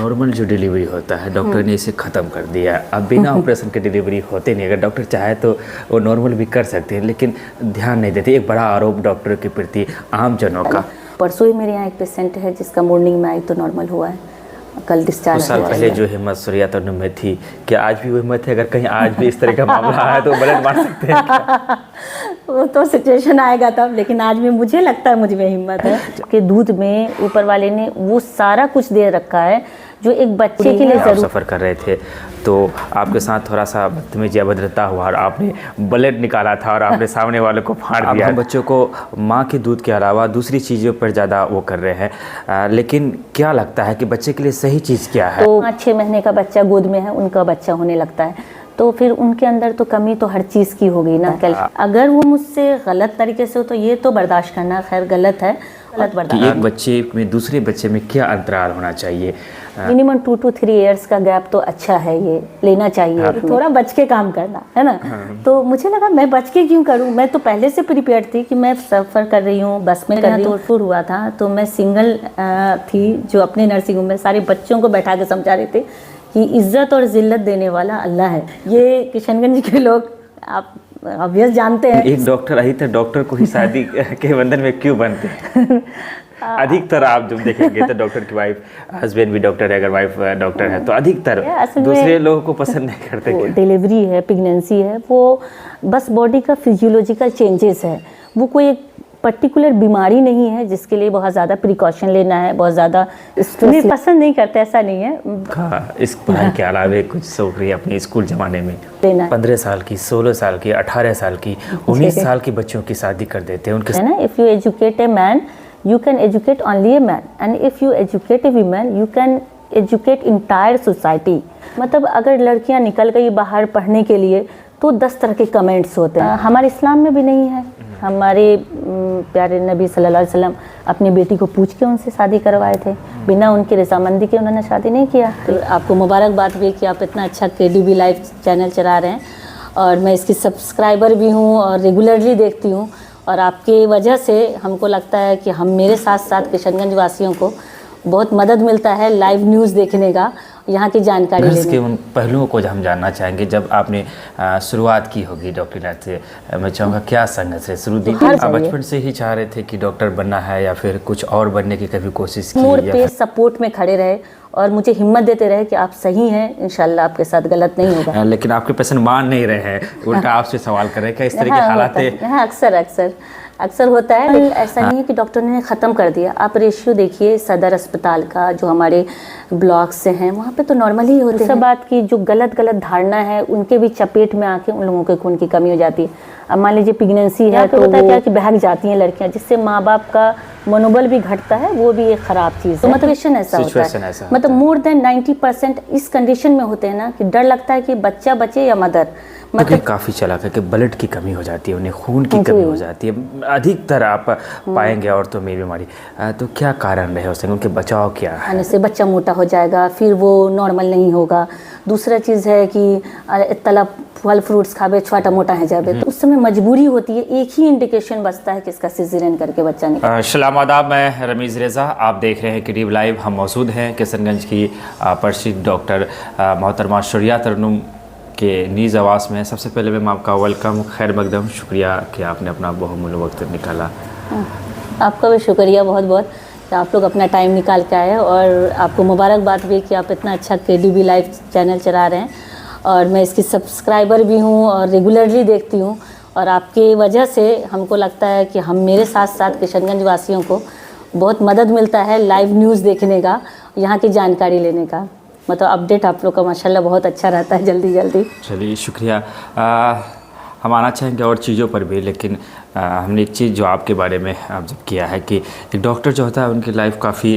Normal जो delivery होता है डॉक्टर ने इसे ख़त्म कर दिया। अब बिना ऑपरेशन के डिलीवरी होते नहीं। अगर डॉक्टर चाहे तो वो नॉर्मल भी कर सकते हैं, लेकिन ध्यान नहीं देते। एक बड़ा आरोप डॉक्टर के प्रति आम जनों का। परसों ही मेरे यहाँ एक पेशेंट है जिसका मॉर्निंग में आई तो नॉर्मल हुआ है, कल डिस्चार्ज कुछ साल पहले जो हिम्मत सूर्या तरुण में थी, क्या आज भी वो हिम्मत है? अगर कहीं आज भी इस तरह का मामला आया तो ब्लड मार सकते हैं क्या? वो तो सिचुएशन आएगा तब, लेकिन आज भी मुझे लगता है मुझ में हिम्मत है कि दूध में ऊपर वाले ने वो सारा कुछ दे रखा है जो एक बच्चे के लिए आप सफ़र कर रहे थे तो आपके साथ थोड़ा सा बदतमीजी अभद्रता हुआ और आपने ब्लड निकाला था और आपने सामने वाले को फाड़ दिया। हम बच्चों को माँ के दूध के अलावा दूसरी चीज़ों पर ज़्यादा वो कर रहे हैं, लेकिन क्या लगता है कि बच्चे के लिए सही चीज़ क्या है? तो 5-6 महीने का बच्चा गोद में है, उनका बच्चा होने लगता है तो फिर उनके अंदर तो कमी तो हर चीज़ की होगी ना। अगर वो मुझसे गलत तरीके से हो तो ये तो बर्दाश्त करना खैर गलत है, गलत बर्दाश्त। एक बच्चे में दूसरे बच्चे में क्या अंतराल होना चाहिए? मिनिमम 2 to 3 इयर्स का गैप तो अच्छा है, ये लेना चाहिए। थोड़ा बच के काम करना है ना। तो मुझे लगा मैं बच के क्यों करूं, मैं तो पहले से प्रिपेयर थी कि मैं सफ़र कर रही हूँ, बस में कर रही हूँ। टूर हुआ था तो मैं सिंगल थी जो अपने नर्सिंग होम में सारे बच्चों को बैठा के समझा रहे थे कि इज़्ज़त और ज़िल्लत देने वाला अल्लाह है। ये किशनगंज के लोग आप ऑब्वियस जानते हैं। एक डॉक्टर आई तो डॉक्टर को ही शादी के बंधन में क्यों बनते हैं? अधिकतर आप जब देखेंगे तो डॉक्टर की वाइफ, हस्बैंड भी डॉक्टर है, अगर वाइफ डॉक्टर है तो अधिकतर दूसरे लोगों को पसंद नहीं करते। डिलीवरी है, प्रेगनेंसी है, वो बस बॉडी का फिजियोलॉजिकल चेंजेस है, वो कोई एक पर्टिकुलर बीमारी नहीं है जिसके लिए बहुत ज़्यादा प्रिकॉशन लेना है, बहुत ज़्यादा स्ट्रेस पसंद नहीं करते, ऐसा नहीं है। हाँ, इस पढ़ाई के अलावा कुछ शौक रही अपने स्कूल ज़माने में 15 साल की, 16 साल की, 18 साल की, 19 साल के बच्चों की शादी कर देते हैं उनके। है ना, if you educate a man you can educate only a man, and if you educate a woman you can educate entire society। मतलब अगर लड़कियां निकल गई बाहर पढ़ने के लिए तो 10 तरह के कमेंट्स होते हैं। हमारे इस्लाम में भी नहीं है। हमारे प्यारे नबी सल्लल्लाहु अलैहि वसल्लम अपनी बेटी को पूछ के उनसे शादी करवाए थे, बिना उनकी रजामंदी के उन्होंने शादी नहीं किया। तो आपको मुबारकबाद भी कि आप इतना अच्छा KDB लाइव चैनल चला रहे हैं और मैं इसकी सब्सक्राइबर भी हूँ और रेगुलरली देखती हूँ, और आपकी वजह से हमको लगता है कि हम मेरे साथ साथ किशनगंज वासियों को बहुत मदद मिलता है लाइव न्यूज़ देखने का, यहाँ की जानकारी लेने के उन पहलुओं को हम जानना चाहेंगे। जब आपने शुरुआत की होगी डॉक्टर से, मैं चाहूँगा क्या संघर्ष है शुरू दिन? आप बचपन से ही चाह रहे थे कि डॉक्टर बनना है या फिर कुछ और बनने की कभी कोशिश की? मोड़ पे सपोर्ट में खड़े रहे और मुझे हिम्मत देते रहे कि आप सही हैं, इंशाल्लाह आपके साथ गलत नहीं होगा। लेकिन आपके पेशेंट मान नहीं रहे हैं, उल्टा आपसे सवाल कर रहे हैं, क्या इस तरह के हालात है? अक्सर होता है। ऐसा नहीं है कि डॉक्टर ने ख़त्म कर दिया। आप रेशियो देखिए सदर अस्पताल का, जो हमारे ब्लॉक्स से हैं वहाँ पे तो नॉर्मल ही होते हैं। सब बात की जो गलत धारणा है उनके भी चपेट में आके उन लोगों के खून की कमी हो जाती है। अब मान लीजिए प्रेगनेंसी है तो होता है क्या कि बहक जाती हैं लड़कियाँ, जिससे माँ बाप का मनोबल भी घटता है, वो भी एक ख़राब चीज़ है। तो मतलब ऐसा होता है, मतलब मोर देन 90% इस कंडीशन में होते हैं ना कि डर लगता है कि बच्चा बचे या मदर। मतलब काफ़ी चला कि ब्लड की कमी हो जाती है, उन्हें खून की कमी हो जाती है, अधिकतर आप पाएंगे औरतों में बीमारी। तो क्या कारण रहे उससे, उनके बचाव क्या है? खाने से बच्चा मोटा हो जाएगा, फिर वो नॉर्मल नहीं होगा। दूसरा चीज़ है कि तलब फल फ्रूट्स खावे, छोटा मोटा है जाए, तो उस समय मजबूरी होती है। एक ही इंडिकेशन बचता है कि इसका सिजेरियन करके बच्चा निकले। सलाम आदाब, मैं रमीज़ रेज़ा, आप देख रहे हैं KDB लाइव। हम मौजूद हैं किशनगंज की प्रसिद्ध डॉक्टर मोहतरमा सूर्या तरुण के नीज़ आवास में। सबसे पहले मैम आपका वेलकम, खैर मकदम, शुक्रिया कि आपने अपना बहुमूल्य वक्त निकाला। आपका भी शुक्रिया बहुत बहुत कि आप लोग अपना टाइम निकाल के आए, और आपको मुबारकबाद भी कि आप इतना अच्छा KDB लाइव चैनल चला रहे हैं और मैं इसकी सब्सक्राइबर भी हूँ और रेगुलरली देखती हूँ, और आपकी वजह से हमको लगता है कि हम मेरे साथ साथ किशनगंज वासियों को बहुत मदद मिलता है लाइव न्यूज़ देखने का, यहाँ की जानकारी लेने का। मतलब अपडेट आप लोग का माशाल्लाह बहुत अच्छा रहता है जल्दी। चलिए शुक्रिया। हम आना चाहेंगे और चीज़ों पर भी, लेकिन हमने एक चीज़ जो आपके बारे में ऑब्जर्व किया है कि एक डॉक्टर जो होता है उनकी लाइफ काफ़ी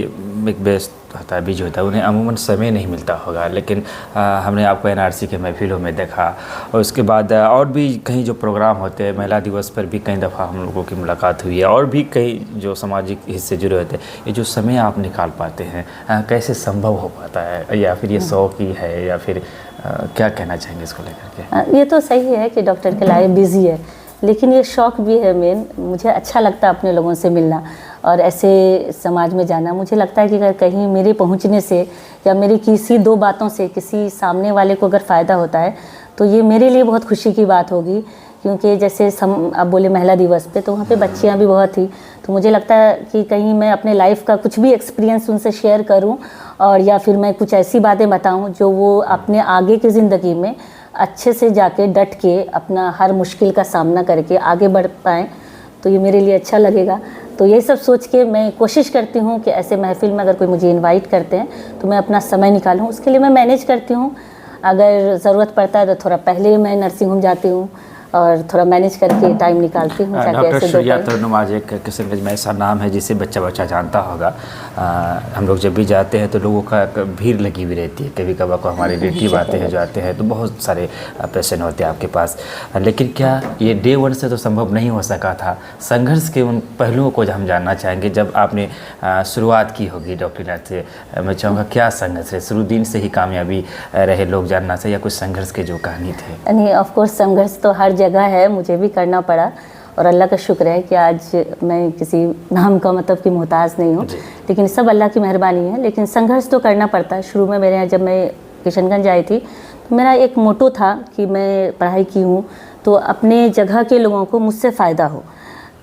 एक व्यस्त होता है, बिजी होता है, उन्हें अमूमन समय नहीं मिलता होगा। लेकिन हमने आपको NRC के महफिलों में देखा, और उसके बाद और भी कहीं जो प्रोग्राम होते हैं, महिला दिवस पर भी कई दफ़ा हम लोगों की मुलाकात हुई है, और भी कई जो सामाजिक हिस्से जुड़े होते हैं। ये जो समय आप निकाल पाते हैं, कैसे संभव हो पाता है, या फिर ये शौक ही है, या फिर क्या कहना चाहेंगे इसको लेकर के? ये तो सही है कि डॉक्टर के लाइफ बिजी है, लेकिन ये शौक़ भी है मेन। मुझे अच्छा लगता है अपने लोगों से मिलना, और ऐसे समाज में जाना। मुझे लगता है कि अगर कहीं मेरे पहुंचने से या मेरी किसी 2 बातों से किसी सामने वाले को अगर फ़ायदा होता है तो ये मेरे लिए बहुत खुशी की बात होगी। क्योंकि जैसे आप बोले महिला दिवस पे, तो वहाँ पे बच्चियाँ भी बहुत थी, तो मुझे लगता है कि कहीं मैं अपने लाइफ का कुछ भी एक्सपीरियंस उनसे शेयर करूँ और या फिर मैं कुछ ऐसी बातें बताऊँ जो वो अपने आगे की ज़िंदगी में अच्छे से जाके डट के अपना हर मुश्किल का सामना करके आगे बढ़ पाएँ, तो ये मेरे लिए अच्छा लगेगा। तो ये सब सोच के मैं कोशिश करती हूँ कि ऐसे महफ़िल में अगर कोई मुझे इनवाइट करते हैं तो मैं अपना समय निकालूँ। उसके लिए मैं मैनेज करती हूँ, अगर ज़रूरत पड़ता है तो थोड़ा पहले मैं नर्सिंग होम जाती हूँ और थोड़ा मैनेज करके टाइम निकालती हूँ। डॉक्टर श्रेया तरुणमाझ एक किशनगंज में ऐसा नाम है जिसे बच्चा जानता होगा। हम लोग जब भी जाते हैं तो लोगों का भीड़ लगी हुई रहती है। कभी कभार को हमारे रिलेटिव आते हैं, जाते हैं, तो बहुत सारे पेशेंट होते हैं आपके पास। लेकिन क्या ये डे 1 से तो संभव नहीं हो सका था? संघर्ष के उन पहलुओं को हम जानना चाहेंगे। जब आपने शुरुआत की होगी डॉक्टर इलाज से, मैं चाहूँगा क्या संघर्ष है? शुरू दिन से ही कामयाबी रहे लोग जानना चाहिए, या कुछ संघर्ष के जो कहानी थे? नहीं, ऑफकोर्स संघर्ष तो हर जगह है, मुझे भी करना पड़ा और अल्लाह का शुक्र है कि आज मैं किसी नाम का मतलब की मोहताज नहीं हूँ, लेकिन सब अल्लाह की मेहरबानी है। लेकिन संघर्ष तो करना पड़ता है। शुरू में मेरे यहाँ जब मैं किशनगंज आई थी तो मेरा एक मोटो था कि मैं पढ़ाई की हूँ तो अपने जगह के लोगों को मुझसे फ़ायदा हो,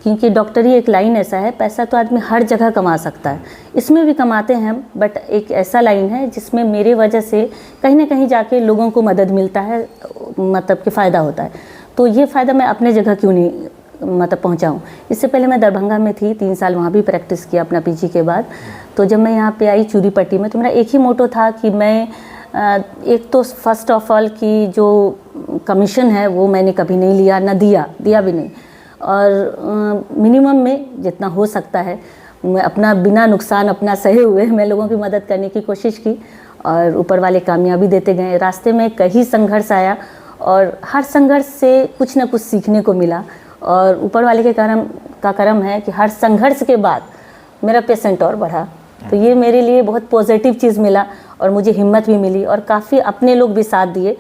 क्योंकि डॉक्टरी एक लाइन ऐसा है, पैसा तो आदमी हर जगह कमा सकता है, इसमें भी कमाते हैं हम, बट एक ऐसा लाइन है जिसमें मेरे वजह से कहीं ना कहीं जाके लोगों को मदद मिलता है, मतलब कि फ़ायदा होता है। तो ये फ़ायदा मैं अपने जगह क्यों नहीं मतलब पहुंचाऊं। इससे पहले मैं दरभंगा में थी, 3 साल वहाँ भी प्रैक्टिस किया अपना पीजी के बाद। तो जब मैं यहाँ पे आई चूरी पट्टी में, तो मेरा एक ही मोटो था कि मैं एक तो फर्स्ट ऑफ ऑल की जो कमीशन है वो मैंने कभी नहीं लिया, ना दिया भी नहीं, और मिनिमम में जितना हो सकता है मैं अपना बिना नुकसान अपना सहे हुए मैं लोगों की मदद करने की कोशिश की और ऊपर वाले कामयाबी देते गए। रास्ते में कई संघर्ष आया और हर संघर्ष से कुछ ना कुछ सीखने को मिला, और ऊपर वाले के करम है कि हर संघर्ष के बाद मेरा पेशेंट और बढ़ा। तो ये मेरे लिए बहुत पॉजिटिव चीज़ मिला और मुझे हिम्मत भी मिली और काफ़ी अपने लोग भी साथ दिए।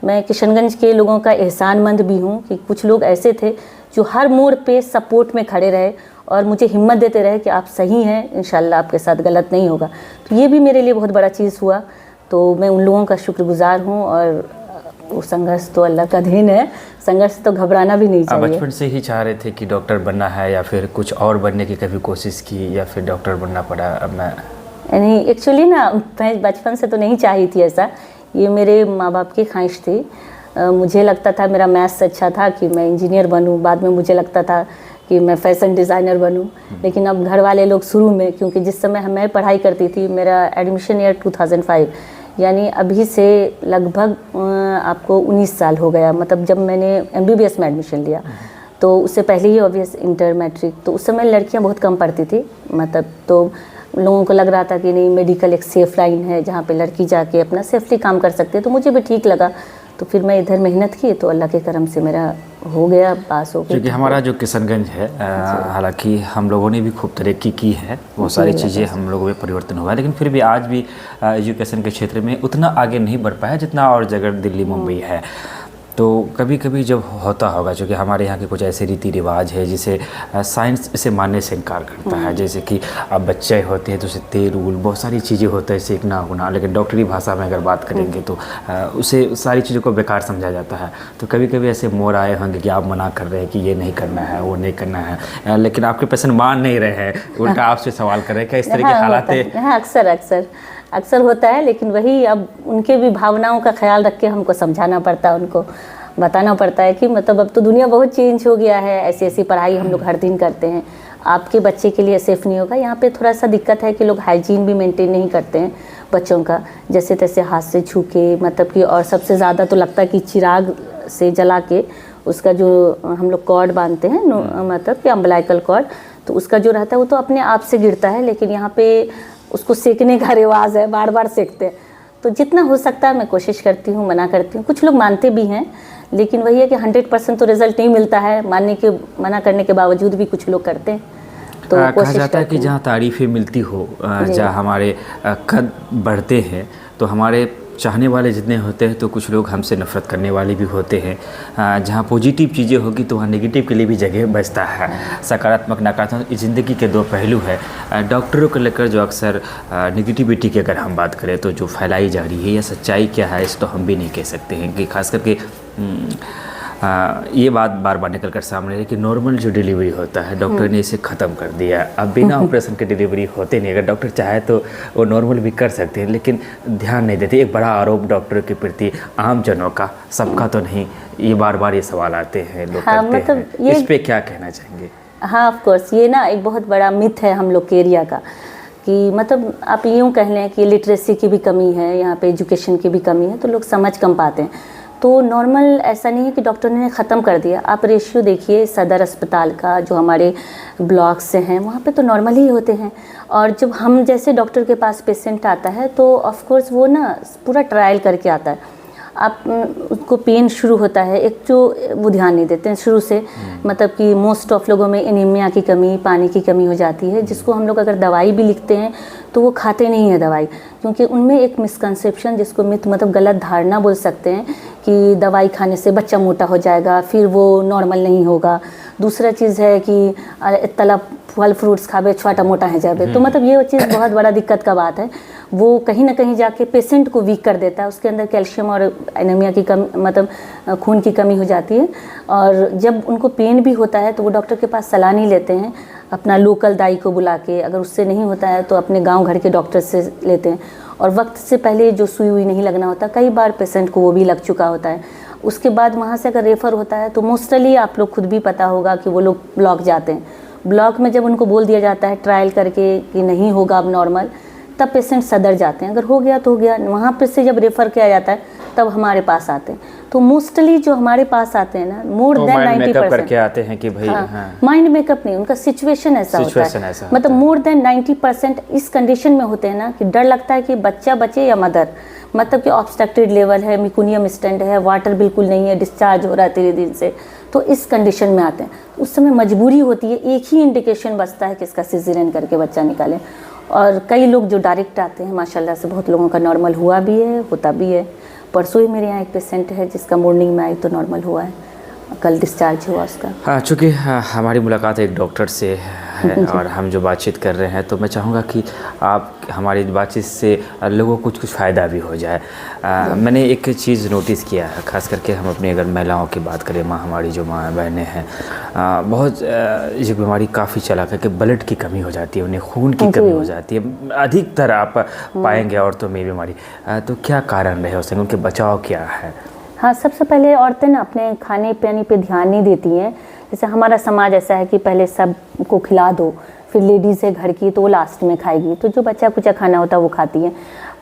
मैं किशनगंज के लोगों का एहसानमंद भी हूँ कि कुछ लोग ऐसे थे जो हर मोड़ पे सपोर्ट में खड़े रहे और मुझे हिम्मत देते रहे कि आप सही हैं, इंशाल्लाह आपके साथ गलत नहीं होगा। तो ये भी मेरे लिए बहुत बड़ा चीज़ हुआ। तो मैं उन लोगों का शुक्रगुजार हूँ और वो संघर्ष तो अल्लाह का देन है, संघर्ष तो घबराना भी नहीं चाहिए। बचपन से ही चाह रहे थे कि डॉक्टर बनना है, या फिर कुछ और बनने की कभी कोशिश की, या फिर डॉक्टर बनना पड़ा? अब मैं नहीं, एक्चुअली ना मैं बचपन से तो नहीं चाही थी ऐसा, ये मेरे माँ बाप की ख्वाहिश थी। मुझे लगता था मेरा मैथ्स अच्छा था कि मैं इंजीनियर बनूं, बाद में मुझे लगता था कि मैं फैशन डिज़ाइनर बनूं, लेकिन अब घर वाले लोग शुरू में, क्योंकि जिस समय मैं पढ़ाई करती थी मेरा एडमिशन ईयर 2005, यानी अभी से लगभग आपको 19 साल हो गया, मतलब जब मैंने MBBS में एडमिशन लिया तो उससे पहले ही ऑब्वियस इंटर मैट्रिक, तो उस समय लड़कियां बहुत कम पढ़ती थी, मतलब तो लोगों को लग रहा था कि नहीं मेडिकल एक सेफ़ लाइन है जहाँ पे लड़की जाके अपना सेफली काम कर सकती है। तो मुझे भी ठीक लगा, तो फिर मैं इधर मेहनत की तो अल्लाह के करम से मेरा हो गया, पास हो गया। क्योंकि हमारा जो किशनगंज है, हालांकि हम लोगों ने भी खूब तरक्की की है, बहुत सारी चीज़ें हम लोगों में परिवर्तन हुआ है, लेकिन फिर भी आज भी एजुकेशन के क्षेत्र में उतना आगे नहीं बढ़ पाया जितना और जगह दिल्ली मुंबई है। तो कभी कभी जब होता होगा, क्योंकि हमारे यहाँ के कुछ ऐसे रीति रिवाज है जिसे साइंस इसे मानने से इनकार करता है, जैसे कि अब बच्चे होते हैं तो उसे तेल उल बहुत सारी चीज़ें होता है सीखना होना, लेकिन डॉक्टरी भाषा में अगर बात करेंगे तो उसे सारी चीज़ों को बेकार समझा जाता है। तो कभी कभी ऐसे मोड़ आए होंगे कि आप मना कर रहे हैं कि ये नहीं करना है, वो नहीं करना है, लेकिन आपके पेशेंट मान नहीं रहे हैं, उल्टा आपसे सवाल कर रहे हैं, क्या इस तरह के हालात है? हाँ, अक्सर होता है, लेकिन वही अब उनके भी भावनाओं का ख्याल रख के हमको समझाना पड़ता है, उनको बताना पड़ता है कि मतलब अब तो दुनिया बहुत चेंज हो गया है, ऐसी पढ़ाई हम लोग हर दिन करते हैं, आपके बच्चे के लिए सेफ़ नहीं होगा। यहाँ पे थोड़ा सा दिक्कत है कि लोग हाइजीन भी मेंटेन नहीं करते हैं बच्चों का, जैसे तैसे हाथ से छू के, मतलब कि और सबसे ज़्यादा तो लगता है कि चिराग से जला के उसका जो हम लोग कॉर्ड बांधते हैं, मतलब कि अम्बलाइकल कॉर्ड, तो उसका जो रहता है वो तो अपने आप से गिरता है, लेकिन यहाँ पे उसको सेकने का रिवाज है, बार बार सेकते हैं। तो जितना हो सकता है मैं कोशिश करती हूँ, मना करती हूँ। कुछ लोग मानते भी हैं, लेकिन वही है कि 100% तो रिजल्ट नहीं मिलता है, मना करने के बावजूद भी कुछ लोग करते हैं। तो कहा जाता है कि जहाँ तारीफ़ें मिलती हो, जहाँ हमारे कद बढ़ते हैं, तो हमारे चाहने वाले जितने होते हैं तो कुछ लोग हमसे नफ़रत करने वाले भी होते हैं। जहाँ पॉजिटिव चीज़ें होगी तो वहाँ नेगेटिव के लिए भी जगह बचता है। सकारात्मक नकारात्मक ज़िंदगी के दो पहलू है। डॉक्टरों को लेकर जो अक्सर नेगेटिविटी की अगर हम बात करें तो जो फैलाई जा रही है या सच्चाई क्या है इस तो हम भी नहीं कह सकते हैं कि खास करके ये बात बार बार निकल कर सामने है कि नॉर्मल जो डिलीवरी होता है डॉक्टर ने इसे ख़त्म कर दिया। अब बिना ऑपरेशन के डिलीवरी होते नहीं। अगर डॉक्टर चाहे तो वो नॉर्मल भी कर सकते हैं, लेकिन ध्यान नहीं देते। एक बड़ा आरोप डॉक्टर के प्रति आम जनों का, सबका तो नहीं, ये बार बार ये सवाल आते हैं, लोग करते हैं। इस पे क्या कहना चाहेंगे? हाँ, ऑफ कोर्स ये ना एक बहुत बड़ा मिथ है हम लोग के एरिया का कि मतलब आप यूँ कह लें कि लिटरेसी की भी कमी है, यहाँ पे एजुकेशन की भी कमी है, तो लोग समझ कम पाते हैं। तो नॉर्मल ऐसा नहीं है कि डॉक्टर ने ख़त्म कर दिया। आप रेशियो देखिए सदर अस्पताल का, जो हमारे ब्लॉक से हैं वहाँ पे तो नॉर्मल ही होते हैं। और जब हम जैसे डॉक्टर के पास पेशेंट आता है तो ऑफ कोर्स वो ना पूरा ट्रायल करके आता है। आप उसको पेन शुरू होता है, एक जो वो ध्यान नहीं देते हैं शुरू से, मतलब कि मोस्ट ऑफ लोगों में एनीमिया की कमी, पानी की कमी हो जाती है, जिसको हम लोग अगर दवाई भी लिखते हैं तो वो खाते नहीं है दवाई, क्योंकि उनमें एक मिसकंसेप्शन, जिसको मिथ मतलब गलत धारणा बोल सकते हैं कि दवाई खाने से बच्चा मोटा हो जाएगा, फिर वो नॉर्मल नहीं होगा। दूसरा चीज़ है कि तला फल फ्रूट्स खावे छोटा मोटा है जावे, तो मतलब ये चीज़ बहुत बड़ा दिक्कत का बात है। वो कहीं ना कहीं जाके पेशेंट को वीक कर देता है, उसके अंदर कैल्शियम और एनीमिया की कमी, मतलब खून की कमी हो जाती है। और जब उनको पेन भी होता है तो वो डॉक्टर के पास सलाह नहीं लेते हैं, अपना लोकल दाई को बुला के, अगर उससे नहीं होता है तो अपने गांव घर के डॉक्टर से लेते हैं। और वक्त से पहले जो सुई हुई नहीं लगना होता, कई बार पेशेंट को वो भी लग चुका होता है। उसके बाद वहाँ से अगर रेफ़र होता है तो मोस्टली आप लोग खुद भी पता होगा कि वो लोग ब्लॉक जाते हैं। ब्लॉक में जब उनको बोल दिया जाता है ट्रायल करके कि नहीं होगा अब नॉर्मल, तब पेशेंट सदर जाते हैं। अगर हो गया तो हो गया, वहाँ पर से जब रेफ़र किया जाता है तब हमारे पास आते हैं। तो मोस्टली जो हमारे पास आते हैं ना, मोर देन 90% करके आते हैं कि भाई माइंड मेकअप नहीं, उनका सिचुएशन ऐसा होता है। मतलब मोर देन 90% इस कंडीशन में होते हैं ना कि डर लगता है कि बच्चा बचे या मदर, मतलब कि ऑब्स्ट्रक्टेड लेवल है, मिकुनियम स्टेंट है, वाटर बिल्कुल नहीं है, डिस्चार्ज हो रहा है 3 दिन से, तो इस कंडीशन में आते हैं। उस समय मजबूरी होती है, एक ही इंडिकेशन बचता है कि इसका सिजेरियन करके बच्चा निकालें। और कई लोग जो डायरेक्ट आते हैं, माशाल्लाह से बहुत लोगों का नॉर्मल हुआ भी है, होता भी है। परसों ही मेरे यहाँ एक पेशेंट है जिसका मॉर्निंग में आई तो नॉर्मल हुआ है, कल डिस्चार्ज हुआ उसका। हाँ, चूँकि हमारी मुलाकात एक डॉक्टर से है और हम जो बातचीत कर रहे हैं, तो मैं चाहूँगा कि आप हमारी बातचीत से लोगों को कुछ कुछ फ़ायदा भी हो जाए। मैंने एक चीज़ नोटिस किया है, ख़ास करके हम अपनी अगर महिलाओं की बात करें, हमारी जो माँ बहनें हैं, बहुत ये बीमारी काफ़ी चला करके ब्लड की कमी हो जाती है, उन्हें खून की कमी हो जाती है। अधिकतर आप पाएंगे औरतों में बीमारी। तो क्या कारण रहे उससे, उनके बचाव क्या है? हाँ, सबसे पहले औरतें ना अपने खाने पीने पे ध्यान नहीं देती हैं। जैसे हमारा समाज ऐसा है कि पहले सबको खिला दो, फिर लेडीज़ है घर की तो वो लास्ट में खाएगी, तो जो बच्चा कुचा खाना होता है वो खाती है।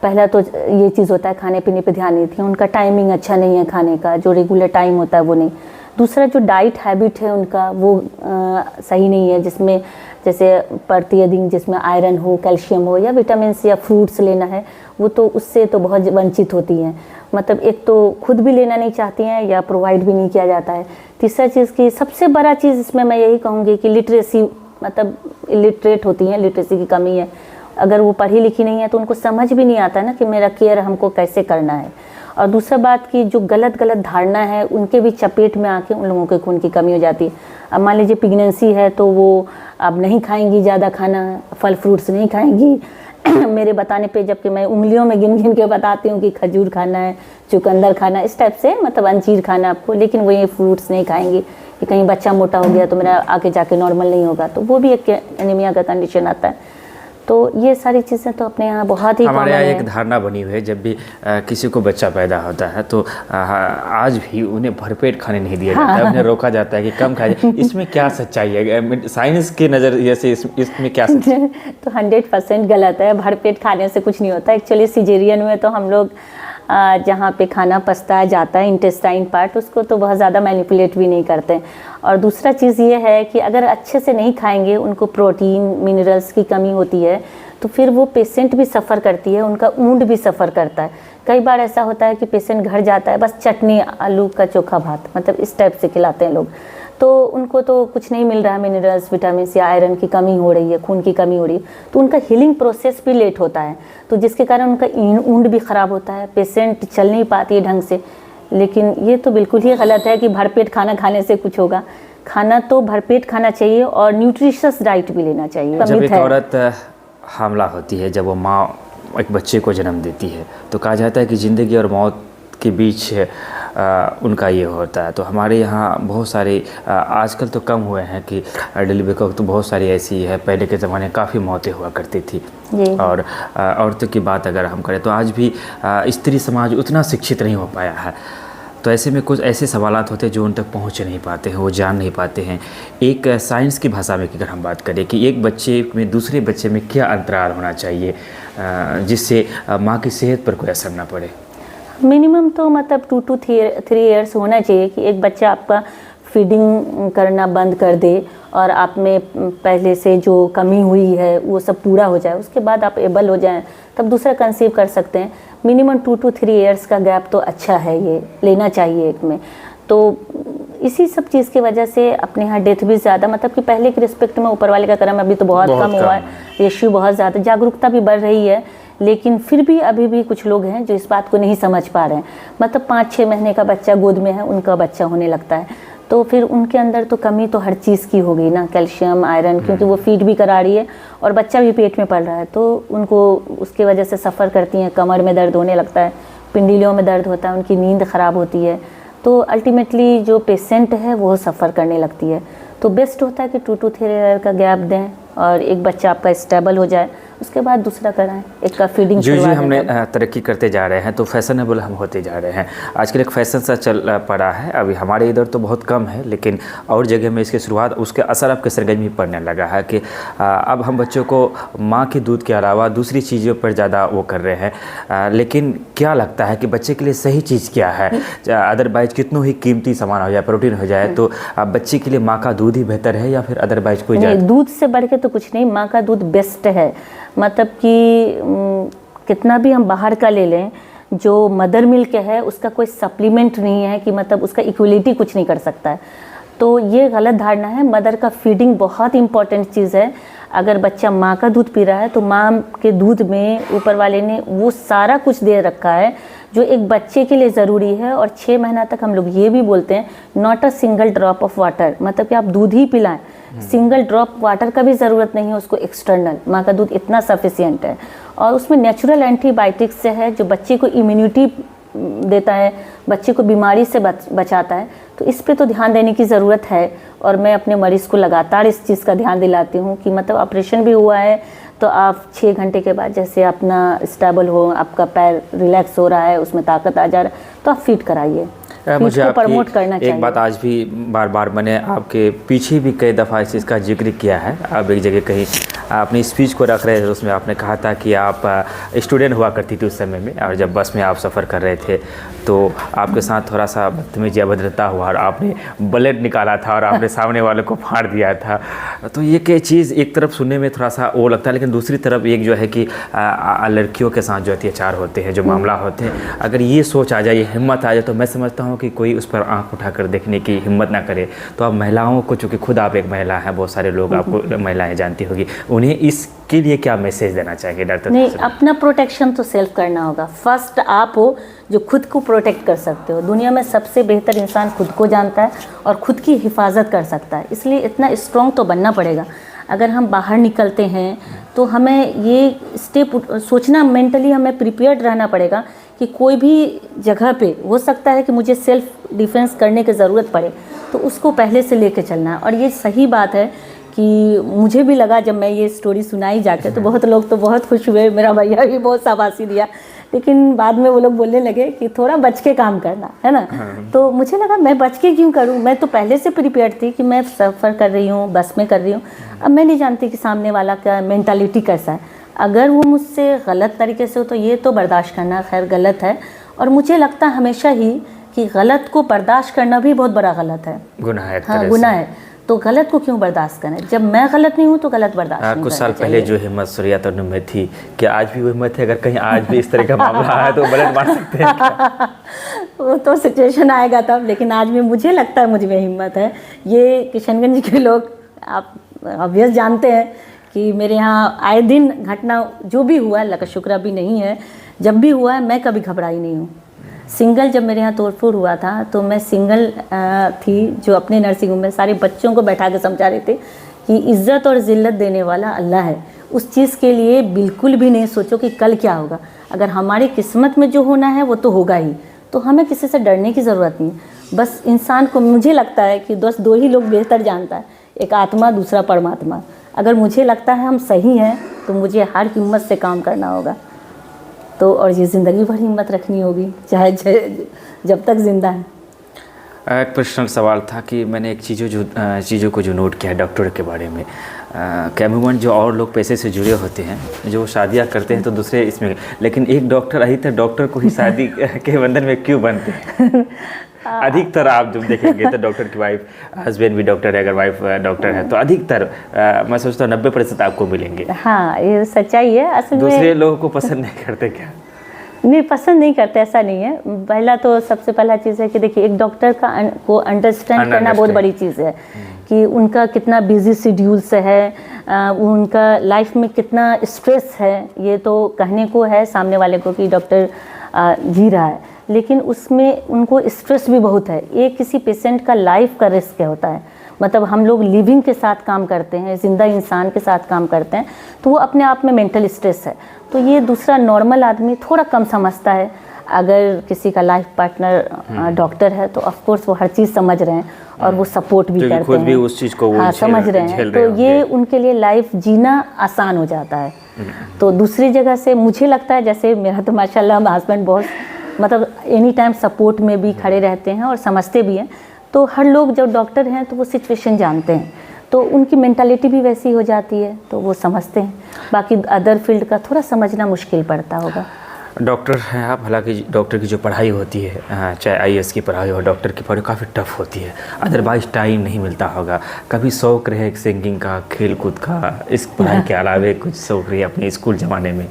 पहला तो ये चीज़ होता है, खाने पीने पे ध्यान नहीं देती हैं, उनका टाइमिंग अच्छा नहीं है खाने का, जो रेगुलर टाइम होता है वो नहीं। दूसरा जो डाइट हैबिट है उनका वो सही नहीं है, जिसमें जैसे प्रति दिन जिसमें आयरन हो, कैल्शियम हो या विटामिन या फ्रूट्स लेना है, वो तो उससे तो बहुत वंचित होती हैं। मतलब एक तो खुद भी लेना नहीं चाहती हैं या प्रोवाइड भी नहीं किया जाता है। तीसरा चीज़ की सबसे बड़ा चीज़ इसमें मैं यही कहूँगी कि लिटरेसी, मतलब इलिटरेट होती हैं, लिटरेसी की कमी है। अगर वो पढ़ी लिखी नहीं है तो उनको समझ भी नहीं आता ना कि मेरा केयर हमको कैसे करना है। और दूसरा बात की जो गलत धारणा है उनके भी चपेट में आके उन लोगों के खून की कमी हो जाती है। अब मान लीजिए प्रेगनेंसी है तो वो अब नहीं खाएंगी ज़्यादा खाना, फल फ्रूट्स नहीं खाएंगी मेरे बताने पे, जबकि मैं उंगलियों में गिन गिन के बताती हूँ कि खजूर खाना है, चुकंदर खाना, इस टाइप से, मतलब अंजीर खाना आपको, लेकिन वो ये फ्रूट्स नहीं खाएंगी कि कहीं बच्चा मोटा हो गया तो मेरा आगे जाके नॉर्मल नहीं होगा, तो वो भी एक एनीमिया का कंडीशन आता है। तो ये सारी चीज़ें तो अपने यहाँ बहुत ही हमारे यहाँ एक धारणा बनी हुई है, जब भी किसी को बच्चा पैदा होता है तो आज भी उन्हें भरपेट खाने नहीं दिया जाता है, उन्हें रोका जाता है कि कम खाइए। इसमें क्या सच्चाई है, साइंस के नज़रिए से इसमें क्या सच्चाई? तो 100% गलत है, भरपेट खाने से कुछ नहीं होता। एक्चुअली सिजेरियन में तो हम लोग जहाँ पे खाना पचता जाता है, इंटेस्टाइन पार्ट, उसको तो बहुत ज़्यादा मैनिपुलेट भी नहीं करते। और दूसरा चीज़ ये है कि अगर अच्छे से नहीं खाएंगे, उनको प्रोटीन मिनरल्स की कमी होती है, तो फिर वो पेशेंट भी सफ़र करती है, उनका ऊंट भी सफ़र करता है। कई बार ऐसा होता है कि पेशेंट घर जाता है, बस चटनी आलू का चोखा भात, मतलब इस टाइप से खिलाते हैं लोग। तो उनको तो कुछ नहीं मिल रहा है, मिनरल्स, विटामिन या आयरन की कमी हो रही है, खून की कमी हो रही है, तो उनका हीलिंग प्रोसेस भी लेट होता है, तो जिसके कारण उनका ऊंड भी ख़राब होता है, पेशेंट चल नहीं पाती है ढंग से। लेकिन ये तो बिल्कुल ही गलत है कि भरपेट खाना खाने से कुछ होगा। खाना तो भरपेट खाना चाहिए और न्यूट्रिशियस डाइट भी लेना चाहिए। जब एक औरत हामला होती है, जब वो माँ एक बच्चे को जन्म देती है, तो कहा जाता है कि ज़िंदगी और मौत के बीच उनका ये होता है। तो हमारे यहाँ बहुत सारे आजकल तो कम हुए हैं कि डिलीवरी का तो बहुत सारी ऐसी है, पहले के ज़माने काफ़ी मौतें हुआ करती थी। और औरतों की बात अगर हम करें तो आज भी स्त्री समाज उतना शिक्षित नहीं हो पाया है। तो ऐसे में कुछ ऐसे सवालात होते हैं जो उन तक पहुंच नहीं पाते हैं, वो जान नहीं पाते हैं। एक साइंस की भाषा में अगर हम बात करें कि एक बच्चे में दूसरे बच्चे में क्या अंतराल होना चाहिए जिससे माँ की सेहत पर कोई असर ना पड़े। मिनिमम तो मतलब 2 to 3 ईयर्स होना चाहिए कि एक बच्चा आपका फीडिंग करना बंद कर दे और आप में पहले से जो कमी हुई है वो सब पूरा हो जाए, उसके बाद आप एबल हो जाएं, तब दूसरा कंसीव कर सकते हैं। मिनिमम 2 to 3 ईयर्स का गैप तो अच्छा है, ये लेना चाहिए एक में। तो इसी सब चीज़ की वजह से अपने यहाँ डेथ भी ज़्यादा, मतलब कि पहले के रिस्पेक्ट में ऊपर वाले का करम अभी तो बहुत कम हुआ है, रेशियो बहुत ज़्यादा, जागरूकता भी बढ़ रही है, लेकिन फिर भी अभी भी कुछ लोग हैं जो इस बात को नहीं समझ पा रहे हैं। मतलब 5-6 महीने का बच्चा गोद में है, उनका बच्चा होने लगता है, तो फिर उनके अंदर तो कमी तो हर चीज़ की हो गई ना, कैल्शियम, आयरन, क्योंकि वो फीड भी करा रही है और बच्चा भी पेट में पल रहा है, तो उनको उसके वजह से सफ़र करती हैं, कमर में दर्द होने लगता है, पिंडलियों में दर्द होता है, उनकी नींद ख़राब होती है, तो अल्टीमेटली जो पेशेंट है वो सफ़र करने लगती है। तो बेस्ट होता है कि 2 to 3 ईयर का गैप दें और एक बच्चा आपका स्टेबल हो जाए, उसके बाद दूसरा कराएं, एक का फीडिंग। जी हमने तरक्की करते जा रहे हैं तो फैशनेबल हम होते जा रहे हैं। आजकल एक फ़ैशन सा चल पड़ा है, अभी हमारे इधर तो बहुत कम है, लेकिन और जगह में इसकी शुरुआत, उसके असर अब सरगर्मी में पड़ने लगा है कि अब हम बच्चों को माँ के दूध के अलावा दूसरी चीज़ों पर ज़्यादा वो कर रहे हैं। लेकिन क्या लगता है कि बच्चे के लिए सही चीज़ क्या है? अदरवाइज कितनों ही कीमती सामान हो जाए, प्रोटीन हो जाए, तो बच्चे के लिए माँ का दूध ही बेहतर है या फिर अदरवाइज कोई? नहीं, दूध से बढ़ के तो कुछ नहीं, माँ का दूध बेस्ट है। मतलब कि कितना भी हम बाहर का ले लें, जो मदर मिल्क है उसका कोई सप्लीमेंट नहीं है कि मतलब उसका इक्वलिटी कुछ नहीं कर सकता है, तो ये गलत धारणा है। मदर का फीडिंग बहुत इंपॉर्टेंट चीज़ है। अगर बच्चा माँ का दूध पी रहा है तो माँ के दूध में ऊपर वाले ने वो सारा कुछ दे रखा है जो एक बच्चे के लिए ज़रूरी है। और 6 महीना तक हम लोग ये भी बोलते हैं not a single drop of water, मतलब कि आप दूध ही पिलाएं, सिंगल ड्रॉप वाटर का भी ज़रूरत नहीं है उसको एक्सटर्नल। माँ का दूध इतना सफिशिएंट है और उसमें नेचुरल एंटीबायोटिक्स से है जो बच्चे को इम्यूनिटी देता है, बच्चे को बीमारी से बचाता है। तो इस पे तो ध्यान देने की ज़रूरत है और मैं अपने मरीज़ को लगातार इस चीज़ का ध्यान दिलाती हूँ कि मतलब ऑपरेशन भी हुआ है तो आप 6 घंटे के बाद जैसे अपना स्टेबल हो, आपका पैर रिलैक्स हो रहा है, उसमें ताकत आ जा रहा है, तो आप फीड कराइए। मुझे आपकी प्रमोट करना चाहिए। एक बात आज भी बार बार मैंने आपके पीछे भी कई दफ़ा इस चीज़ का जिक्र किया है। आप एक जगह कहीं अपनी स्पीच को रख रहे थे, उसमें आपने कहा था कि आप स्टूडेंट हुआ करती थी उस समय में, और जब बस में आप सफ़र कर रहे थे तो आपके साथ थोड़ा सा बदतमीजी अभद्रता हुआ और आपने बुलेट निकाला था और आपने सामने वाले को फाड़ दिया था। तो ये क्या चीज़ एक तरफ सुनने में थोड़ा सा वो लगता है, लेकिन दूसरी तरफ एक जो है कि लड़कियों के साथ जो अत्याचार होते हैं, जो मामला होते हैं, अगर ये सोच आ जाए, ये हिम्मत आ जाए, तो मैं समझता हूँ कि कोई उस पर आंख उठाकर देखने की हिम्मत ना करे। तो अब महिलाओं को, चूँकि खुद आप एक महिला हैं, बहुत सारे लोग आपको महिलाएं जानती होगी, उन्हें इसके लिए क्या मैसेज देना चाहिए डॉक्टर? नहीं, अपना प्रोटेक्शन तो सेल्फ करना होगा। फर्स्ट आप हो जो खुद को प्रोटेक्ट कर सकते हो। दुनिया में सबसे बेहतर इंसान खुद को जानता है और खुद की हिफाजत कर सकता है, इसलिए इतना स्ट्रॉन्ग तो बनना पड़ेगा। अगर हम बाहर निकलते हैं तो हमें ये स्टेप सोचना, मेंटली हमें प्रिपेयर्ड रहना पड़ेगा कि कोई भी जगह पे हो सकता है कि मुझे सेल्फ डिफेंस करने की ज़रूरत पड़े, तो उसको पहले से लेके चलना है। और ये सही बात है कि मुझे भी लगा जब मैं ये स्टोरी सुनाई जाकर, तो बहुत लोग तो बहुत खुश हुए, मेरा भैया भी बहुत शाबाशी दिया, लेकिन बाद में वो लोग बोलने लगे कि थोड़ा बच के काम करना है ना। तो मुझे लगा मैं बच के क्यों करूं, मैं तो पहले से प्रिपेयर्ड थी कि मैं सफ़र कर रही हूँ, बस में कर रही हूँ। अब मैं नहीं जानती कि सामने वाला का मेंटालिटी कैसा है। अगर वो मुझसे गलत तरीके से हो तो ये तो बर्दाश्त करना खैर गलत है, और मुझे लगता है हमेशा ही कि गलत को बर्दाश्त करना भी बहुत बड़ा गलत है, गुनाह है। हाँ, गुनाह है। तो गलत को क्यों बर्दाश्त करें? जब मैं गलत नहीं हूँ तो गलत बर्दाश्त नहीं कुछ करना साल पहले चाहिए। जो हिम्मत सूर्या तरुण में थी, क्या आज भी वो हिम्मत है? अगर कहीं आज भी इस तरह का मामला आया तो बुलेट मार सकते हैं क्या? वो तो सिचुएशन आएगा तब, लेकिन आज भी मुझे लगता है मुझ में हिम्मत है। ये किशनगंज के लोग आप ऑब्वियस जानते हैं कि मेरे यहाँ आए दिन घटना जो भी हुआ, अल्लाह का शुक्र अभी नहीं है, जब भी हुआ है मैं कभी घबराई नहीं हूँ। सिंगल जब मेरे यहाँ तोड़फोड़ हुआ था तो मैं सिंगल थी जो अपने नर्सिंग होम में सारे बच्चों को बैठा के समझा रहे थे कि इज़्ज़त और ज़िल्लत देने वाला अल्लाह है। उस चीज़ के लिए बिल्कुल भी नहीं सोचो कि कल क्या होगा। अगर हमारी किस्मत में जो होना है वो तो होगा ही, तो हमें किसी से डरने की ज़रूरत नहीं है। बस इंसान को, मुझे लगता है कि बस दो ही लोग बेहतर जानता है, एक आत्मा, दूसरा परमात्मा। अगर मुझे लगता है हम सही हैं तो मुझे हर हिम्मत से काम करना होगा, तो और ये ज़िंदगी भर हिम्मत रखनी होगी, चाहे जब तक ज़िंदा है। एक पर्सनल सवाल था कि मैंने एक चीज़ों को जो नोट किया है डॉक्टर के बारे में, क्या अमूमन जो और लोग पैसे से जुड़े होते हैं, जो शादियां करते हैं तो दूसरे इसमें, लेकिन एक डॉक्टर अधिकतर डॉक्टर को ही शादी के बंधन में क्यों बनते हैं? अधिकतर आप जब देखेंगे तो डॉक्टर की वाइफ, हस्बैंड भी डॉक्टर है, अगर वाइफ डॉक्टर है तो अधिकतर मैं सोचता हूँ 90% आपको मिलेंगे। हाँ, ये सच्चाई है। असल में दूसरे लोगों को पसंद नहीं करते क्या? नहीं, पसंद नहीं करते ऐसा नहीं है। पहला तो सबसे पहला चीज़ है कि देखिए, एक डॉक्टर को अंडरस्टैंड करना बहुत बड़ी चीज़ है कि उनका कितना बिजी शेड्यूल्स है, उनका लाइफ में कितना स्ट्रेस है। ये तो कहने को है सामने वाले को कि डॉक्टर जी रहा है, लेकिन उसमें उनको स्ट्रेस भी बहुत है। ये किसी पेशेंट का लाइफ का रिस्क होता है। मतलब हम लोग लिविंग के साथ काम करते हैं, जिंदा इंसान के साथ काम करते हैं, तो वो अपने आप में मेंटल स्ट्रेस है। तो ये दूसरा नॉर्मल आदमी थोड़ा कम समझता है। अगर किसी का लाइफ पार्टनर डॉक्टर है तो ऑफ कोर्स वो हर चीज़ समझ रहे हैं और वो सपोर्ट भी करते खुद हैं, भी उस चीज़ को वो हाँ, समझ रहे हैं, तो ये उनके लिए लाइफ जीना आसान हो जाता है। तो दूसरी जगह से मुझे लगता है, जैसे मेरा तो माशाल्लाह हस्बैंड बहुत मतलब एनी टाइम सपोर्ट में भी खड़े रहते हैं और समझते भी हैं। तो हर लोग जब डॉक्टर हैं तो वो सिचुएशन जानते हैं, तो उनकी मेंटालिटी भी वैसी हो जाती है, तो वो समझते हैं। बाकी अदर फील्ड का थोड़ा समझना मुश्किल पड़ता होगा। डॉक्टर हैं आप, हालांकि डॉक्टर की जो पढ़ाई होती है, चाहे आईएएस की पढ़ाई हो, डॉक्टर की पढ़ाई काफ़ी टफ होती है। अदरवाइज टाइम नहीं मिलता होगा। कभी शौक़ रहे सिंगिंग का, खेल कूद का, इस पढ़ाई के अलावा कुछ शौक़ रहे अपने स्कूल ज़माने में?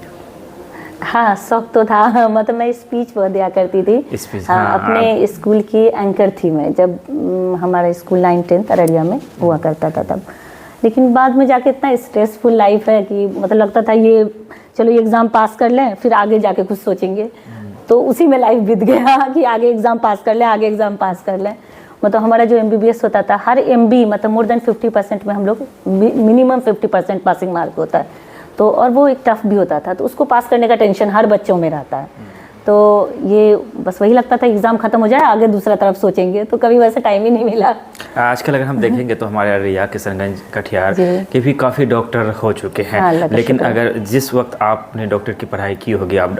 हाँ, शौक तो था। मतलब मैं स्पीच बहुत दिया करती थी। स्पीच, हाँ, अपने स्कूल की एंकर थी मैं, जब हमारा स्कूल 9-10 अररिया में हुआ करता था तब। लेकिन बाद में जाके इतना स्ट्रेसफुल लाइफ है कि मतलब लगता था ये चलो ये एग्ज़ाम पास कर लें, फिर आगे जाके कुछ सोचेंगे। तो उसी में लाइफ बीत गया कि आगे एग्ज़ाम पास कर लें, आगे एग्ज़ाम पास कर लें। मतलब हमारा जो MBBS होता था, हर MB मतलब मोर देन 50% में हम लोग मिनिमम 50% पासिंग मार्क होता है। तो और वो एक टफ भी होता था, तो उसको पास करने का टेंशन हर बच्चों में रहता है। तो ये बस वही लगता था एग्ज़ाम ख़त्म हो जाए, आगे दूसरा तरफ सोचेंगे, तो कभी वैसे टाइम ही नहीं मिला। आजकल अगर हम देखेंगे तो हमारे अररिया, किशनगंज, कटिहार के भी काफ़ी डॉक्टर हो चुके हैं। हाँ, लेकिन अगर जिस वक्त आपने डॉक्टर की पढ़ाई की होगी आप,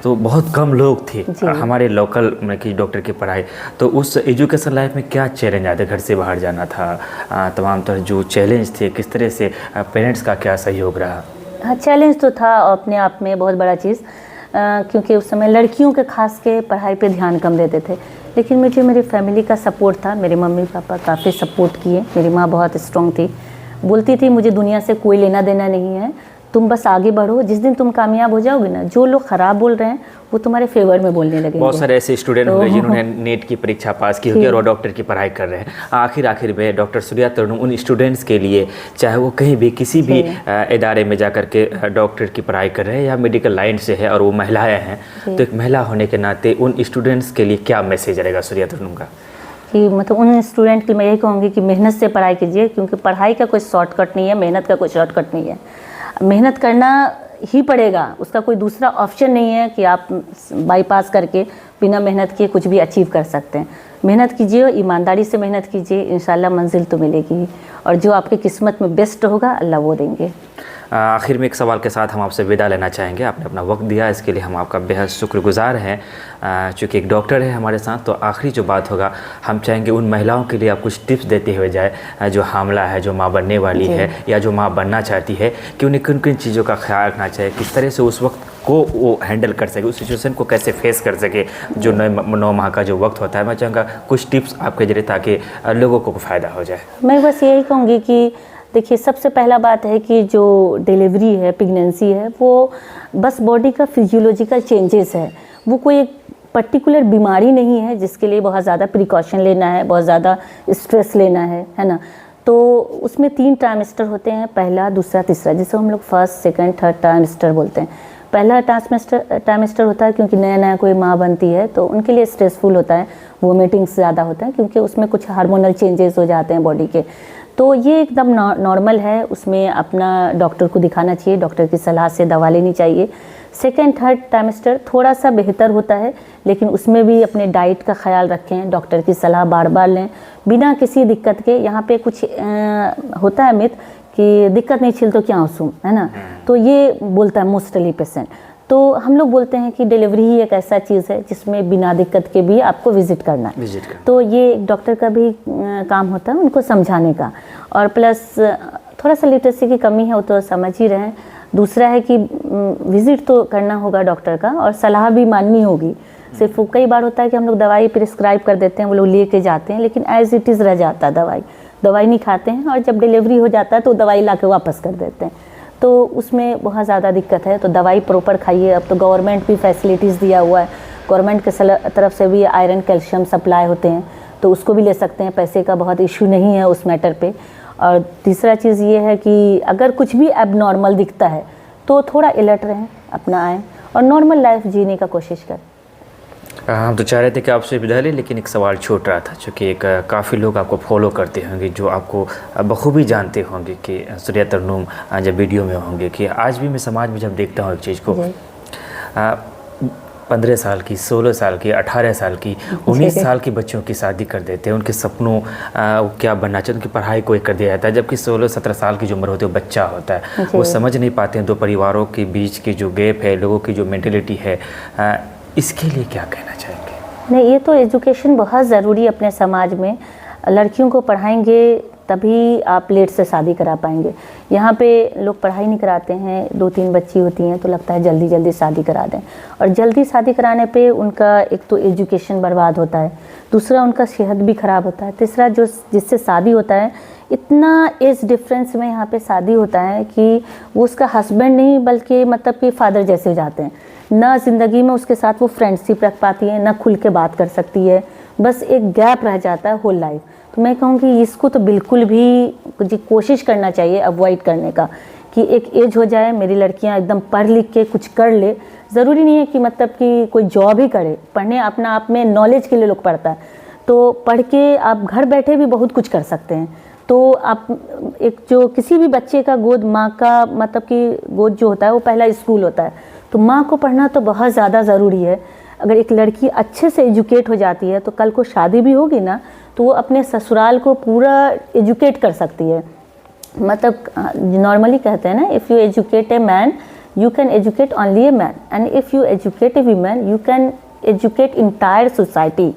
तो बहुत कम लोग थे हमारे लोकल में की डॉक्टर की पढ़ाई। तो उस एजुकेशन लाइफ में क्या चैलेंज आते? घर से बाहर जाना था, तमाम तरह जो चैलेंज थे, किस तरह से पेरेंट्स का क्या सहयोग रहा? हाँ, चैलेंज तो था अपने आप में बहुत बड़ा चीज़, क्योंकि उस समय लड़कियों के खास के पढ़ाई पे ध्यान कम देते थे। लेकिन मुझे मेरी फैमिली का सपोर्ट था, मेरे मम्मी पापा काफ़ी सपोर्ट किए। मेरी माँ बहुत स्ट्रॉन्ग थी, बोलती थी मुझे दुनिया से कोई लेना देना नहीं है, तुम बस आगे बढ़ो। जिस दिन तुम कामयाब हो जाओगे ना, जो लोग ख़राब बोल रहे हैं वो तुम्हारे फेवर में बोलने लगेंगे। बहुत सारे ऐसे स्टूडेंट होंगे जिन्होंने नेट की परीक्षा पास की होगी और वो डॉक्टर की पढ़ाई कर रहे हैं। आखिर में डॉक्टर सूर्या तरुण उन स्टूडेंट्स के लिए, चाहे वो कहीं भी किसी भी इदारे में जा कर के डॉक्टर की पढ़ाई कर रहे हैं या मेडिकल लाइन से है और वो महिलाएं हैं, तो एक महिला होने के नाते उन स्टूडेंट्स के लिए क्या मैसेज रहेगा सूर्या तरुण का? कि मतलब उन स्टूडेंट के मैं यही कहूँगी कि मेहनत से पढ़ाई कीजिए, क्योंकि पढ़ाई का कोई शॉर्टकट नहीं है, मेहनत का कोई शॉर्टकट नहीं है। मेहनत करना ही पड़ेगा, उसका कोई दूसरा ऑप्शन नहीं है कि आप बाईपास करके बिना मेहनत किए कुछ भी अचीव कर सकते हैं। मेहनत कीजिए, ईमानदारी से मेहनत कीजिए, इंशाल्लाह मंजिल तो मिलेगी, और जो आपकी किस्मत में बेस्ट होगा अल्लाह वो देंगे। आखिर में एक सवाल के साथ हम आपसे विदा लेना चाहेंगे। आपने अपना वक्त दिया, इसके लिए हम आपका बेहद शुक्रगुजार हैं। चूँकि एक डॉक्टर है हमारे साथ, तो आखिरी जो बात होगा, हम चाहेंगे उन महिलाओं के लिए आप कुछ टिप्स देते हुए जाए जो हामला है, जो माँ बनने वाली है या जो माँ बनना चाहती है, कि उन्हें किन किन चीज़ों का ख्याल रखना चाहिए, किस तरह से उस वक्त को वो हैंडल कर सके, उस सिचुएशन को कैसे फेस कर सके जो 9 माह का जो वक्त होता है। मैं चाहूँगा कुछ टिप्स आपके जरिए, ताकि लोगों को फ़ायदा हो जाए। मैं बस यही कहूँगी कि देखिए, सबसे पहला बात है कि जो डिलीवरी है, प्रेगनेंसी है, वो बस बॉडी का फिजियोलॉजिकल चेंजेस है। वो कोई एक पर्टिकुलर बीमारी नहीं है जिसके लिए बहुत ज़्यादा प्रिकॉशन लेना है, बहुत ज़्यादा स्ट्रेस लेना है ना। तो उसमें 3 ट्राइमेस्टर होते हैं, पहला, दूसरा, तीसरा, जिसे हम लोग फर्स्ट, सेकंड, थर्ड ट्राइमेस्टर बोलते हैं। पहला ट्राइमेस्टर होता है क्योंकि नया नया कोई माँ बनती है तो उनके लिए स्ट्रेसफुल होता है, वोमिटिंग्स ज़्यादा होता है क्योंकि उसमें कुछ हार्मोनल चेंजेस हो जाते हैं बॉडी के। तो ये एकदम नॉर्मल है, उसमें अपना डॉक्टर को दिखाना चाहिए, डॉक्टर की सलाह से दवा लेनी चाहिए। सेकेंड, थर्ड ट्राइमेस्टर थोड़ा सा बेहतर होता है, लेकिन उसमें भी अपने डाइट का ख्याल रखें, डॉक्टर की सलाह बार बार लें बिना किसी दिक्कत के। यहाँ पे कुछ होता है मिथ कि दिक्कत नहीं छिल तो क्या हूँ, है ना, तो ये बोलता है मोस्टली पेशेंट। तो हम लोग बोलते हैं कि डिलीवरी ही एक ऐसा चीज़ है जिसमें बिना दिक्कत के भी आपको विजिट करना है। तो ये डॉक्टर का भी काम होता है उनको समझाने का, और प्लस थोड़ा सा लिटरेसी की कमी है वो तो समझ ही रहे हैं। दूसरा है कि विजिट तो करना होगा डॉक्टर का, और सलाह भी माननी होगी। सिर्फ कई बार होता है कि हम लोग दवाई प्रिस्क्राइब कर देते हैं, वो लोग लेके जाते हैं, लेकिन एज इट इज़ रह जाता है, दवाई नहीं खाते हैं, और जब डिलीवरी हो जाता है तो दवाई ला के वापस कर देते हैं। तो उसमें बहुत ज़्यादा दिक्कत है। तो दवाई प्रॉपर खाइए। अब तो गवर्नमेंट भी फैसिलिटीज़ दिया हुआ है, गवर्नमेंट के तरफ से भी आयरन कैल्शियम सप्लाई होते हैं, तो उसको भी ले सकते हैं, पैसे का बहुत इशू नहीं है उस मैटर पे। और तीसरा चीज़ ये है कि अगर कुछ भी एबनॉर्मल दिखता है तो थोड़ा अलर्ट रहें, अपना आएँ और नॉर्मल लाइफ जीने का कोशिश करें। हम तो चाह रहे थे कि आपसे विदा लें, लेकिन एक सवाल छूट रहा था, चूँकि एक काफ़ी लोग आपको फॉलो करते होंगे, जो आपको बखूबी जानते होंगे कि सूर्या तरन्नुम जब वीडियो में होंगे, कि आज भी मैं समाज में जब देखता हूँ एक चीज़ को, 15 साल की, 16 साल की, 18 साल की, 19 साल की बच्चों की शादी कर देते हैं। उनके सपनों क्या बनना चाहिए, उनकी पढ़ाई को कर दिया जाता है, जबकि 16-17 साल की जो उम्र होती है वो बच्चा होता है। वो समझ नहीं पाते हैं दो परिवारों के बीच की जो गैप है, लोगों की जो मेंटेलिटी है, इसके लिए क्या कहना चाहेंगे? नहीं, ये तो एजुकेशन बहुत ज़रूरी है अपने समाज में। लड़कियों को पढ़ाएंगे तभी आप लेट से शादी करा पाएंगे। यहाँ पे लोग पढ़ाई नहीं कराते हैं, 2-3 बच्ची होती हैं तो लगता है जल्दी जल्दी शादी करा दें, और जल्दी शादी कराने पे उनका एक तो एजुकेशन बर्बाद होता है, दूसरा उनका सेहत भी ख़राब होता है, तीसरा जो जिससे शादी होता है इतना एज डिफरेंस में यहाँ पे शादी होता है कि वो उसका हस्बैंड नहीं बल्कि मतलब कि फादर जैसे हो जाते हैं। ना ज़िंदगी में उसके साथ वो फ्रेंडशिप रख पाती है, ना खुल के बात कर सकती है, बस एक गैप रह जाता है होल लाइफ। तो मैं कहूँगी इसको तो बिल्कुल भी कोशिश करना चाहिए अवॉइड करने का, कि एक एज हो जाए, मेरी लड़कियाँ एकदम पढ़ लिख के कुछ कर ले। ज़रूरी नहीं है कि मतलब कि कोई जॉब ही करे, पढ़ने अपना आप में नॉलेज के लिए लोग पढ़ता है, तो पढ़ के आप घर बैठे भी बहुत कुछ कर सकते हैं। तो आप एक जो किसी भी बच्चे का गोद, माँ का मतलब कि गोद जो होता है वो पहला स्कूल होता है, तो माँ को पढ़ना तो बहुत ज़्यादा ज़रूरी है। अगर एक लड़की अच्छे से एजुकेट हो जाती है तो कल को शादी भी होगी ना तो वो अपने ससुराल को पूरा एजुकेट कर सकती है। मतलब नॉर्मली कहते हैं ना, if you educate a man you can educate only a man, and if you educate A women you can educate entire society.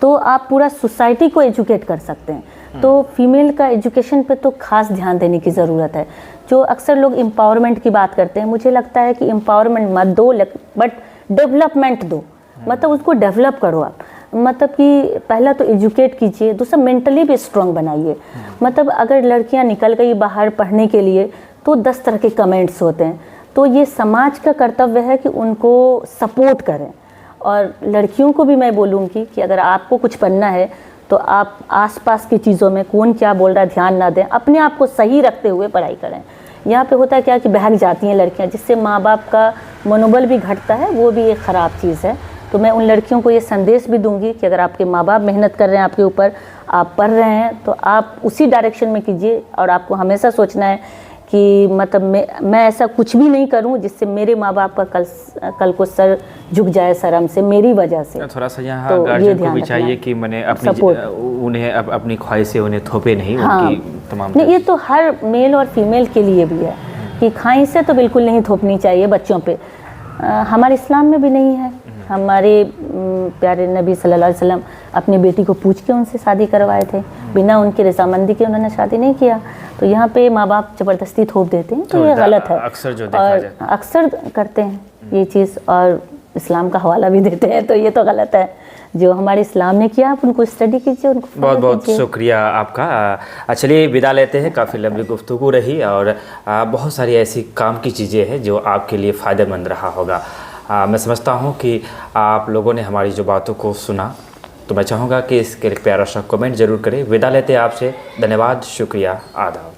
तो आप पूरा सोसाइटी को एजुकेट कर सकते हैं। तो फीमेल का एजुकेशन पे तो खास ध्यान देने की ज़रूरत है। जो अक्सर लोग एम्पावरमेंट की बात करते हैं, मुझे लगता है कि एम्पावरमेंट मत दो बट डेवलपमेंट दो, मतलब उसको डेवलप करो आप। मतलब कि पहला तो एजुकेट कीजिए, दूसरा मेंटली भी स्ट्रांग बनाइए। मतलब अगर लड़कियां निकल गई बाहर पढ़ने के लिए तो 10 तरह के कमेंट्स होते हैं, तो ये समाज का कर्तव्य है कि उनको सपोर्ट करें। और लड़कियों को भी मैं बोलूँगी कि अगर आपको कुछ बनना है तो आप आसपास की चीज़ों में कौन क्या बोल रहा है ध्यान ना दें, अपने आप को सही रखते हुए पढ़ाई करें। यहाँ पे होता है क्या कि बहक जाती हैं लड़कियाँ, जिससे माँ बाप का मनोबल भी घटता है, वो भी एक ख़राब चीज़ है। तो मैं उन लड़कियों को ये संदेश भी दूंगी कि अगर आपके माँ बाप मेहनत कर रहे हैं आपके ऊपर, आप पढ़ रहे हैं, तो आप उसी डायरेक्शन में कीजिए। और आपको हमेशा सोचना है कि मतलब मैं ऐसा कुछ भी नहीं करूं जिससे मेरे माँ बाप का कल को सर झुक जाए शर्म से मेरी वजह से। थोड़ा सा यहाँ गार्जियन को भी चाहिए कि मैंने उन्हें अपनी ख्वाहिश से उन्हें थोपे नहीं। हाँ, उनकी तमाम नहीं, ये तो हर मेल और फीमेल के लिए भी है कि खाई से तो बिल्कुल नहीं थोपनी चाहिए बच्चों पे। हमारे इस्लाम में भी नहीं है। हमारे प्यारे नबी सल्लल्लाहु अलैहि वसल्लम अपनी बेटी को पूछ के उनसे शादी करवाए थे, बिना उनकी रजामंदी के उन्होंने शादी नहीं किया। तो यहाँ पे माँ बाप ज़बरदस्ती थोप देते हैं, तो ये गलत है। अक्सर जो देखा और जाए अक्सर करते हैं ये चीज़, और इस्लाम का हवाला भी देते हैं, तो ये तो गलत है। जो हमारे इस्लाम ने किया आप उनको स्टडी कीजिए, उनको follow बहुत बहुत कीजिए। शुक्रिया आपका। चलिए विदा लेते हैं, काफ़ी लंबी गुफ्तगू रही और बहुत सारी ऐसी काम की चीज़ें हैं जो आपके लिए फ़ायदेमंद रहा होगा। मैं समझता हूँ कि आप लोगों ने हमारी जो बातों को सुना, तो मैं चाहूँगा कि इसके लिए प्यारा सा कमेंट ज़रूर करें। विदा लेते हैं आपसे, धन्यवाद, शुक्रिया, आदाब।